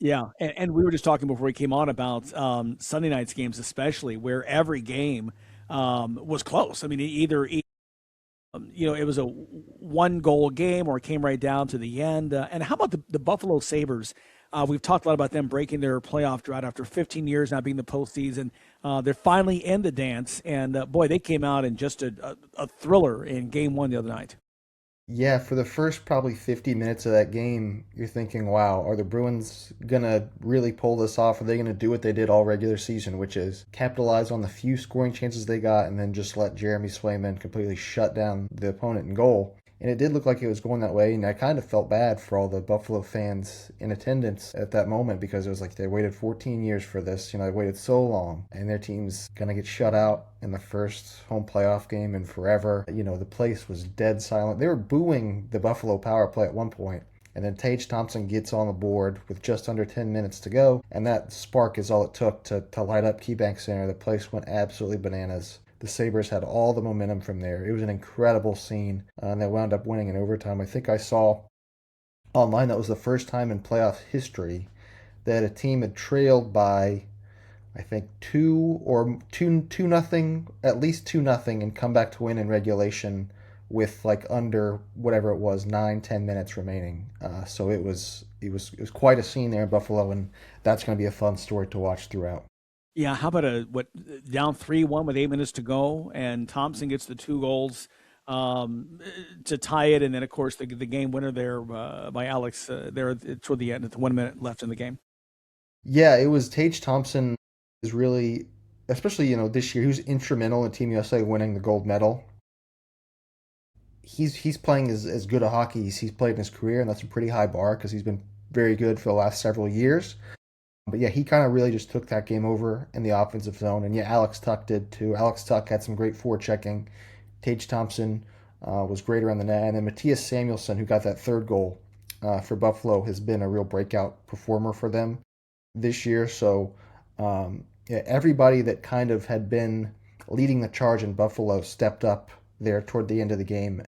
Yeah, and we were just talking before we came on about Sunday night's games, especially where every game was close. I mean, it was a one goal game or it came right down to the end. And how about the Buffalo Sabres? We've talked a lot about them breaking their playoff drought after 15 years not being the postseason. They're finally in the dance, and boy, they came out in just a thriller in Game One the other night. Yeah, for the first probably 50 minutes of that game, you're thinking, wow, are the Bruins gonna really pull this off? Are they gonna do what they did all regular season, which is capitalize on the few scoring chances they got and then just let Jeremy Swayman completely shut down the opponent in goal? And it did look like it was going that way, and I kind of felt bad for all the Buffalo fans in attendance at that moment because it was like they waited 14 years for this. They waited so long, and their team's gonna get shut out in the first home playoff game in forever. The place was dead silent. They were booing the Buffalo power play at one point, and then Tage Thompson gets on the board with just under 10 minutes to go, and that spark is all it took to light up KeyBank Center. The place went absolutely bananas. The Sabres had all the momentum from there. It was an incredible scene, and they wound up winning in overtime. I think I saw online that was the first time in playoff history that a team had trailed by, I think, two nothing, at least 2-0, and come back to win in regulation with like under whatever it was 9-10 minutes remaining. So it was quite a scene there in Buffalo, and that's going to be a fun story to watch throughout. Yeah, how about a what down 3-1 with 8 minutes to go, and Thompson gets the two goals to tie it, and then of course the game winner there by Alex there toward the end, at the 1 minute left in the game. Yeah, it was Tage Thompson is really, especially this year, he was instrumental in Team USA winning the gold medal. He's playing as good a hockey as he's played in his career, and that's a pretty high bar because he's been very good for the last several years. But yeah, he kind of really just took that game over in the offensive zone, and yeah, Alex Tuch did too. Alex Tuch had some great forechecking. Tage Thompson was great around the net, and then Matthias Samuelsson, who got that third goal for Buffalo, has been a real breakout performer for them this year. So yeah, everybody that kind of had been leading the charge in Buffalo stepped up there toward the end of the game